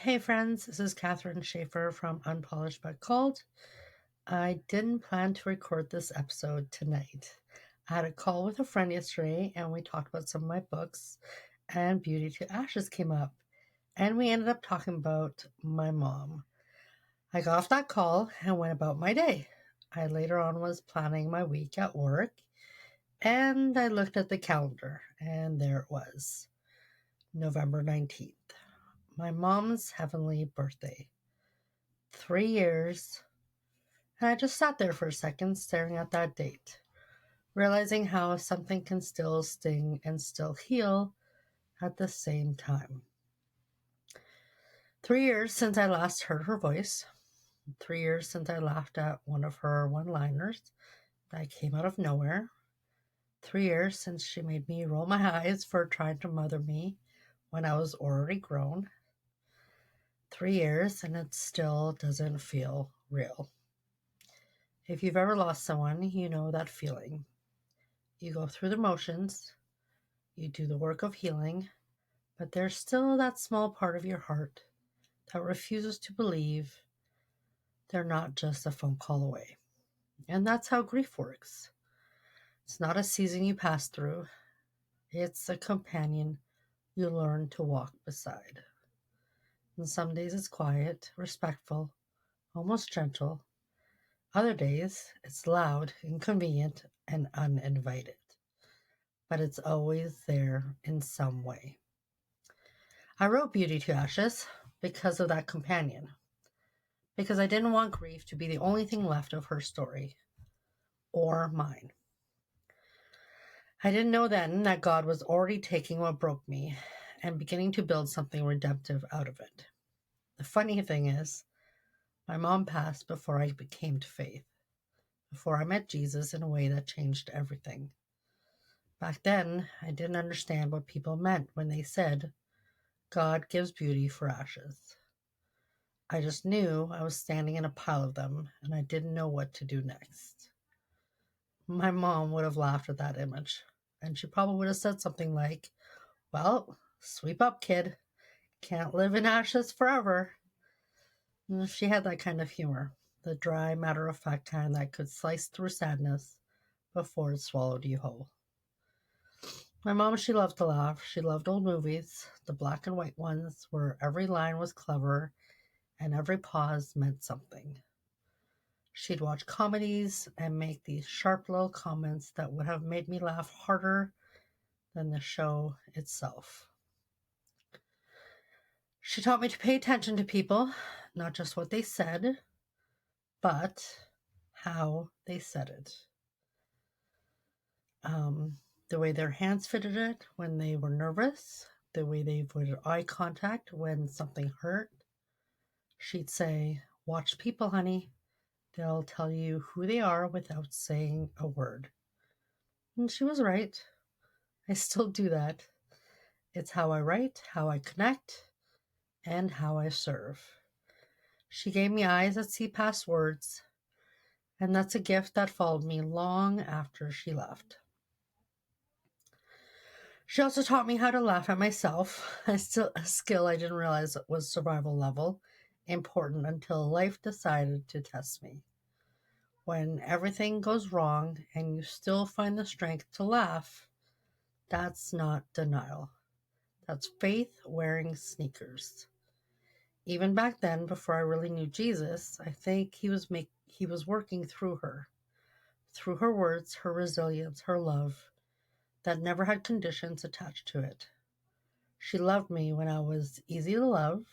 Hey friends, this is Kathrin Shaffer from Unpolished but Called. I didn't plan to record this episode tonight. I had a call with a friend yesterday and we talked about some of my books, and Beauty to Ashes came up, and we ended up talking about my mom. I got off that call and went about my day. I later on was planning my week at work, and I looked at the calendar and there it was, November 19th. My mom's heavenly birthday. 3 years. And I just sat there for a second staring at that date, realizing how something can still sting and still heal at the same time. 3 years since I last heard her voice. 3 years since I laughed at one of her one-liners that came out of nowhere. 3 years since she made me roll my eyes for trying to mother me when I was already grown. 3 years and it still doesn't feel real. If you've ever lost someone, you know that feeling. You go through the motions, you do the work of healing, but there's still that small part of your heart that refuses to believe they're not just a phone call away. And that's how grief works. It's not a season you pass through, it's a companion you learn to walk beside. And some days it's quiet, respectful, almost gentle. Other days it's loud, inconvenient, and uninvited. But it's always there in some way. I wrote Beauty to Ashes because of that companion, because I didn't want grief to be the only thing left of her story, or mine. I didn't know then that God was already taking what broke me and beginning to build something redemptive out of it. The funny thing is, my mom passed before I came to faith, before I met Jesus in a way that changed everything. Back then, I didn't understand what people meant when they said, God gives beauty for ashes. I just knew I was standing in a pile of them, and I didn't know what to do next. My mom would have laughed at that image, and she probably would have said something like, well, sweep up, kid. Can't live in ashes forever. And she had that kind of humor, the dry, matter-of-fact kind that could slice through sadness before it swallowed you whole. My mom, she loved to laugh. She loved old movies, the black and white ones where every line was clever and every pause meant something. She'd watch comedies and make these sharp little comments that would have made me laugh harder than the show itself. She taught me to pay attention to people, not just what they said, but how they said it. The way their hands fitted it when they were nervous, the way they avoided eye contact when something hurt. She'd say, watch people, honey. They'll tell you who they are without saying a word. And she was right. I still do that. It's how I write, how I connect, and how I serve. She gave me eyes that see past words, and that's a gift that followed me long after she left. She also taught me how to laugh at myself, a skill I didn't realize was survival level, important until life decided to test me. When everything goes wrong and you still find the strength to laugh, that's not denial. That's faith wearing sneakers. Even back then, before I really knew Jesus, I think he was working through her words, her resilience, her love that never had conditions attached to it. She loved me when I was easy to love,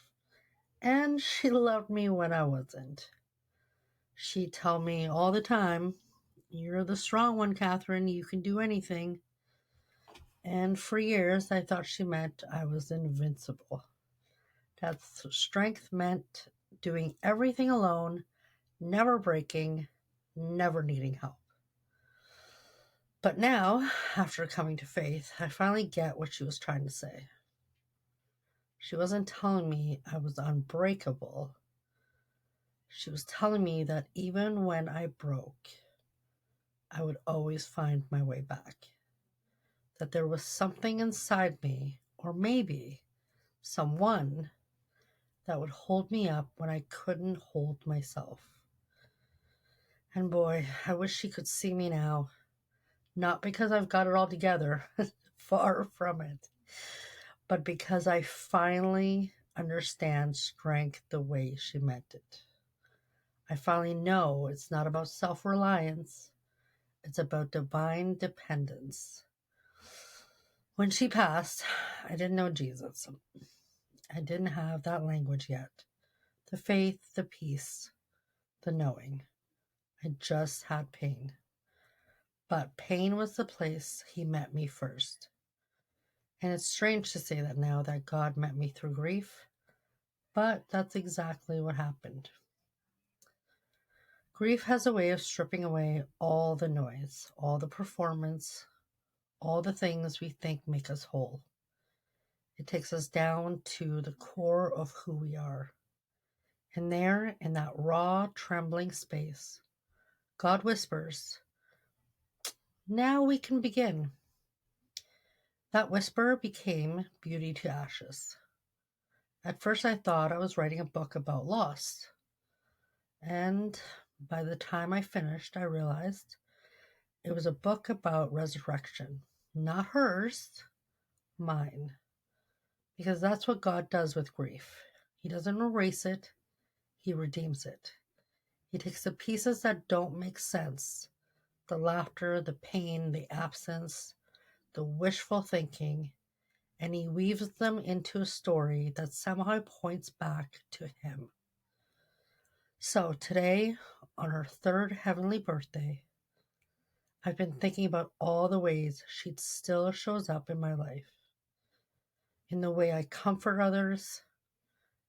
and she loved me when I wasn't. She'd tell me all the time, "You're the strong one, Kathrin. You can do anything." And for years, I thought she meant I was invincible. That strength meant doing everything alone, never breaking, never needing help. But now, after coming to faith, I finally get what she was trying to say. She wasn't telling me I was unbreakable. She was telling me that even when I broke, I would always find my way back. That there was something inside me, or maybe someone, that would hold me up when I couldn't hold myself. And boy, I wish she could see me now. Not because I've got it all together, far from it, but because I finally understand strength the way she meant it. I finally know it's not about self-reliance, it's about divine dependence. When she passed, I didn't know Jesus. I didn't have that language yet. The faith, the peace, the knowing. I just had pain. But pain was the place he met me first. And it's strange to say that now, that God met me through grief, but that's exactly what happened. Grief has a way of stripping away all the noise, all the performance, all the things we think make us whole. It takes us down to the core of who we are. And there, in that raw, trembling space, God whispers, "Now we can begin." That whisper became Beauty to Ashes. At first I thought I was writing a book about loss. And by the time I finished, I realized it was a book about resurrection. Not hers, mine. Because that's what God does with grief. He doesn't erase it, he redeems it. He takes the pieces that don't make sense, the laughter, the pain, the absence, the wishful thinking, and he weaves them into a story that somehow points back to him. So today, on her third heavenly birthday, I've been thinking about all the ways she still shows up in my life. In the way I comfort others,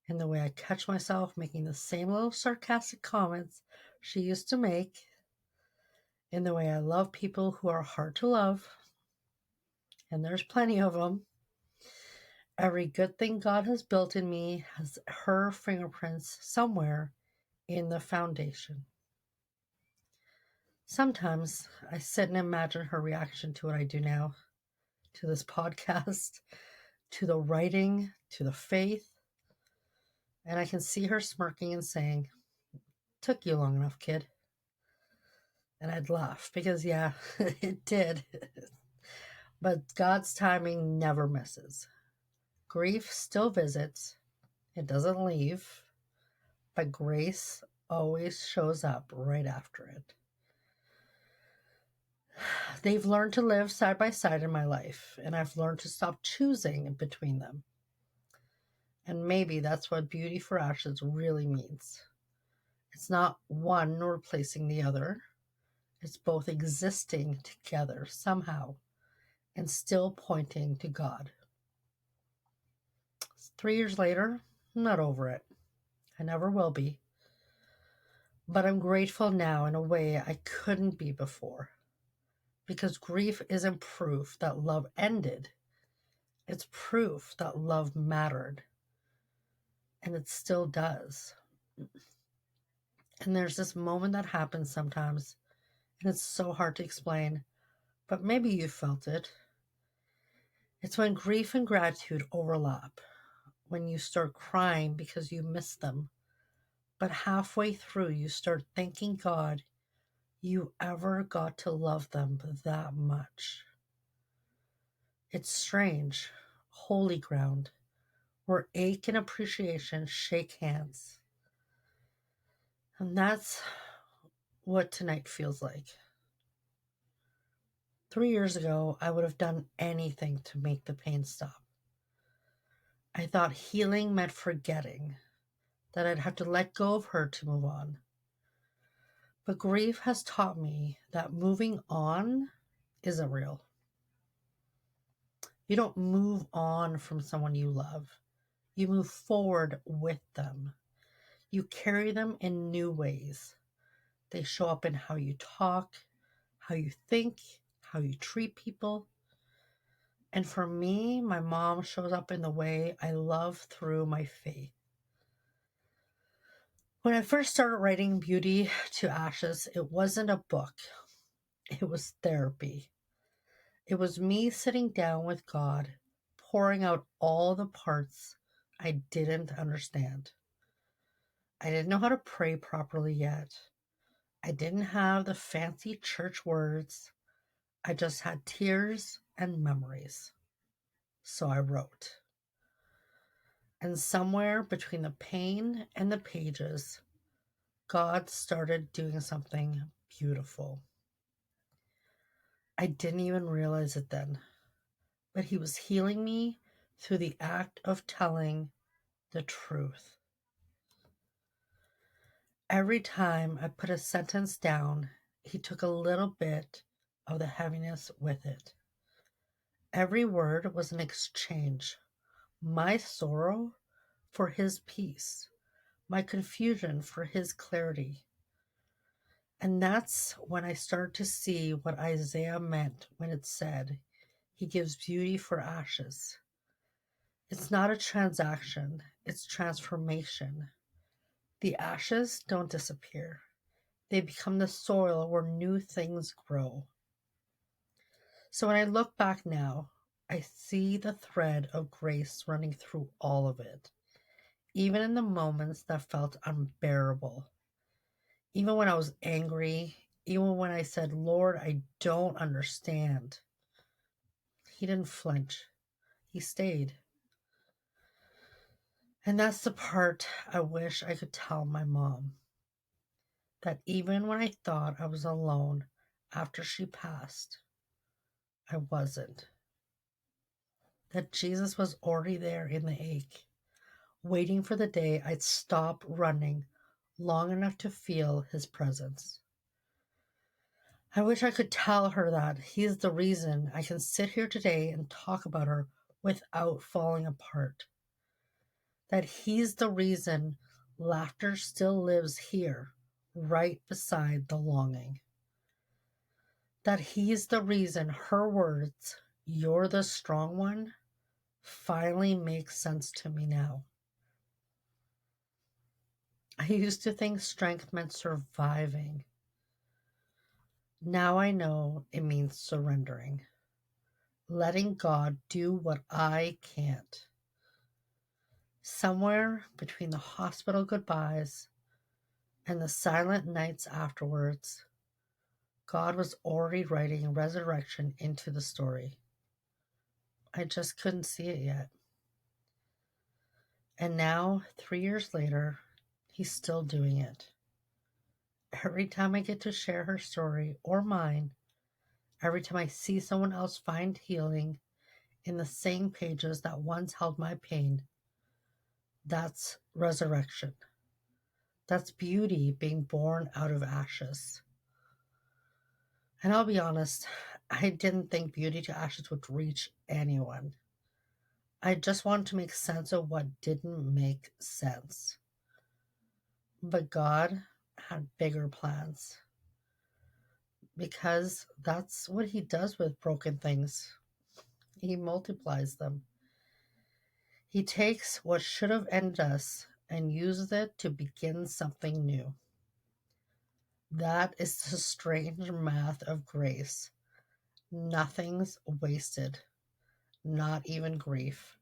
in the way I catch myself making the same little sarcastic comments she used to make, in the way I love people who are hard to love, and there's plenty of them. Every good thing God has built in me has her fingerprints somewhere in the foundation. Sometimes I sit and imagine her reaction to what I do now, to this podcast, to the writing, to the faith, and I can see her smirking and saying, "Took you long enough, kid." And I'd laugh because, yeah, it did. But God's timing never misses. Grief still visits, it doesn't leave, but grace always shows up right after it. They've learned to live side by side in my life, and I've learned to stop choosing between them. And maybe that's what Beauty for Ashes really means. It's not one replacing the other. It's both existing together somehow and still pointing to God. 3 years later, I'm not over it. I never will be. But I'm grateful now in a way I couldn't be before. Because grief isn't proof that love ended. It's proof that love mattered. And it still does. And there's this moment that happens sometimes, and it's so hard to explain, but maybe you felt it. It's when grief and gratitude overlap, when you start crying because you miss them, but halfway through you start thanking God you ever got to love them that much. It's strange, holy ground, where ache and appreciation shake hands. And that's what tonight feels like. 3 years ago, I would have done anything to make the pain stop. I thought healing meant forgetting, that I'd have to let go of her to move on. But grief has taught me that moving on isn't real. You don't move on from someone you love. You move forward with them. You carry them in new ways. They show up in how you talk, how you think, how you treat people. And for me, my mom shows up in the way I love through my faith. When I first started writing Beauty to Ashes, it wasn't a book. It was therapy. It was me sitting down with God, pouring out all the parts I didn't understand. I didn't know how to pray properly yet. I didn't have the fancy church words. I just had tears and memories. So I wrote. And somewhere between the pain and the pages, God started doing something beautiful. I didn't even realize it then, but He was healing me through the act of telling the truth. Every time I put a sentence down, He took a little bit of the heaviness with it. Every word was an exchange. My sorrow for His peace, my confusion for His clarity. And that's when I started to see what Isaiah meant when it said, He gives beauty for ashes. It's not a transaction, it's transformation. The ashes don't disappear. They become the soil where new things grow. So when I look back now, I see the thread of grace running through all of it, even in the moments that felt unbearable. Even when I was angry, even when I said, Lord, I don't understand. He didn't flinch. He stayed. And that's the part I wish I could tell my mom. That even when I thought I was alone after she passed, I wasn't. That Jesus was already there in the ache, waiting for the day I'd stop running long enough to feel His presence. I wish I could tell her that He's the reason I can sit here today and talk about her without falling apart. That He's the reason laughter still lives here, right beside the longing. That He's the reason her words, "You're the strong one," finally make sense to me now. I used to think strength meant surviving. Now I know it means surrendering. Letting God do what I can't. Somewhere between the hospital goodbyes and the silent nights afterwards, God was already writing resurrection into the story. I just couldn't see it yet. And now, 3 years later, He's still doing it. Every time I get to share her story or mine, every time I see someone else find healing in the same pages that once held my pain, that's resurrection. That's beauty being born out of ashes. And I'll be honest, I didn't think Beauty to Ashes would reach anyone. I just wanted to make sense of what didn't make sense. But God had bigger plans. Because that's what He does with broken things. He multiplies them. He takes what should have ended us and uses it to begin something new. That is the strange math of grace. Nothing's wasted, not even grief,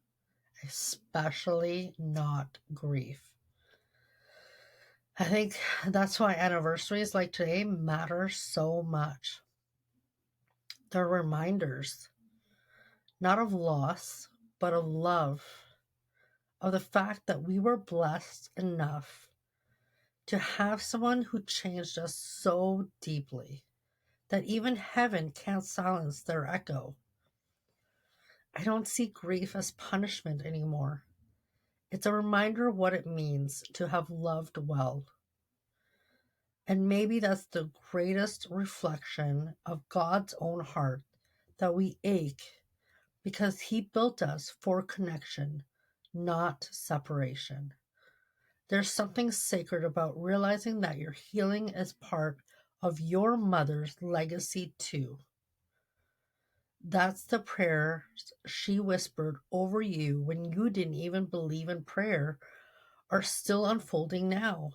especially not grief. I think that's why anniversaries like today matter so much. They're reminders, not of loss, but of love, of the fact that we were blessed enough to have someone who changed us so deeply that even heaven can't silence their echo. I don't see grief as punishment anymore. It's a reminder of what it means to have loved well. And maybe that's the greatest reflection of God's own heart, that we ache because He built us for connection, not separation. There's something sacred about realizing that your healing is part of your mother's legacy too. That's the prayers she whispered over you when you didn't even believe in prayer are still unfolding now.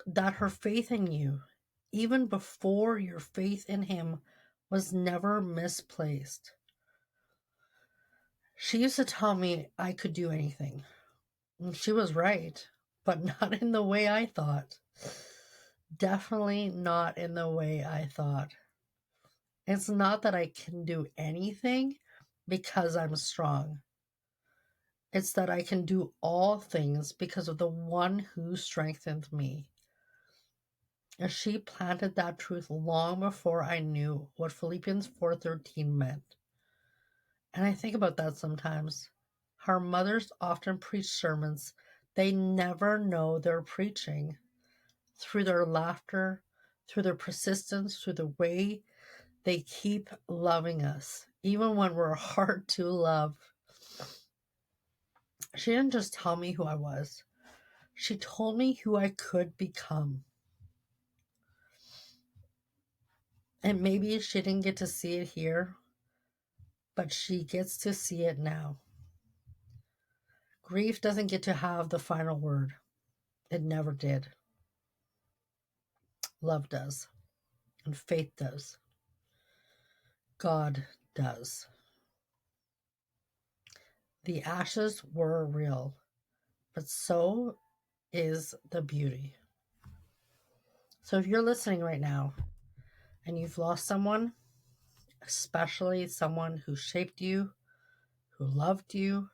That her faith in you, even before your faith in Him, was never misplaced. She used to tell me I could do anything. And she was right, but not in the way I thought. Definitely not in the way I thought. It's not that I can do anything because I'm strong. It's that I can do all things because of the one who strengthens me. And she planted that truth long before I knew what Philippians 4:13 meant. And I think about that sometimes. Our mothers often preach sermons they never know they're preaching, through their laughter, through their persistence, through the way they keep loving us, even when we're hard to love. She didn't just tell me who I was. She told me who I could become. And maybe she didn't get to see it here, but she gets to see it now. Grief doesn't get to have the final word. It never did. Love does. And faith does. God does. The ashes were real, but so is the beauty. So if you're listening right now and you've lost someone, especially someone who shaped you, who loved you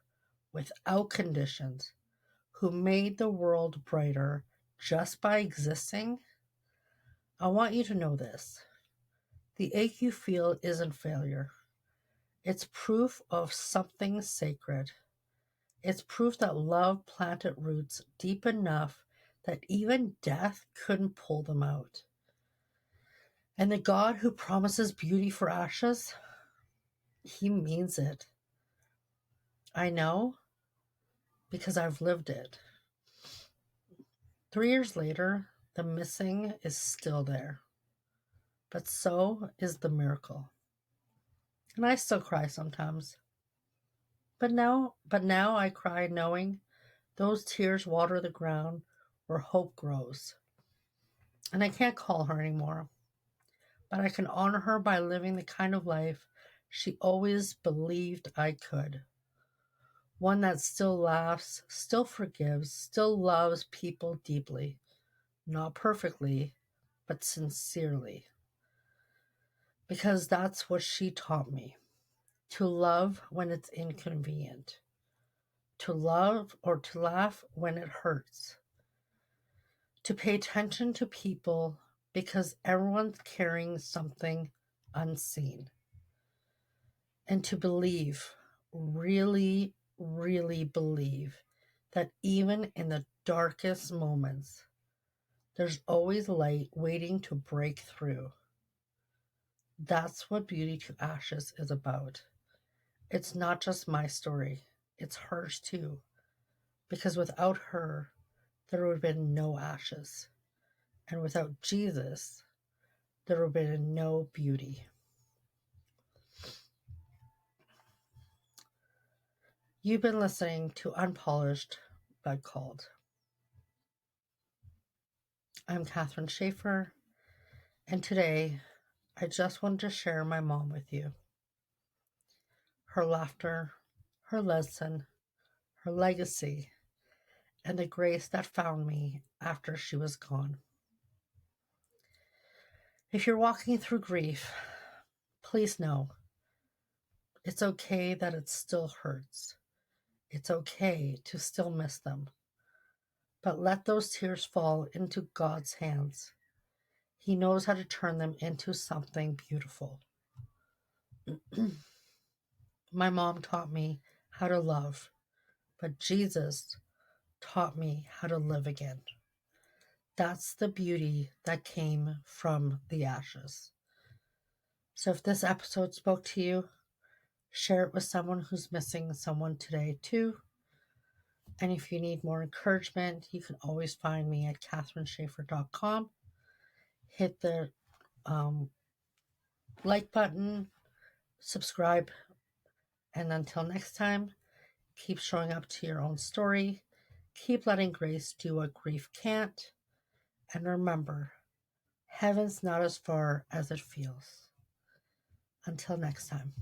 without conditions, who made the world brighter just by existing, I want you to know this. The ache you feel isn't failure. It's proof of something sacred. It's proof that love planted roots deep enough that even death couldn't pull them out. And the God who promises beauty for ashes, he means it. I know because I've lived it. 3 years later, the missing is still there. But so is the miracle. And I still cry sometimes. But now I cry knowing those tears water the ground where hope grows. And I can't call her anymore, but I can honor her by living the kind of life she always believed I could. One that still laughs, still forgives, still loves people deeply. Not perfectly, but sincerely. Because that's what she taught me. To love when it's inconvenient. To love or to laugh when it hurts. To pay attention to people because everyone's carrying something unseen. And to believe, really, really believe, that even in the darkest moments, there's always light waiting to break through. That's what Beauty to Ashes is about. It's not just my story, it's hers too. Because without her, there would have been no ashes. And without Jesus, there would have been no beauty. You've been listening to Unpolished but Called. I'm Kathrin Shaffer, and today I just wanted to share my mom with you. Her laughter, her lesson, her legacy, and the grace that found me after she was gone. If you're walking through grief, please know it's okay that it still hurts. It's okay to still miss them. But let those tears fall into God's hands. He knows how to turn them into something beautiful. My mom taught me how to love, but Jesus taught me how to live again. That's the beauty that came from the ashes. So if this episode spoke to you, share it with someone who's missing someone today too. And if you need more encouragement, you can always find me at kathrinshaffer.com. Hit the like button, subscribe, and until next time, keep showing up to your own story. Keep letting grace do what grief can't. And remember, heaven's not as far as it feels. Until next time.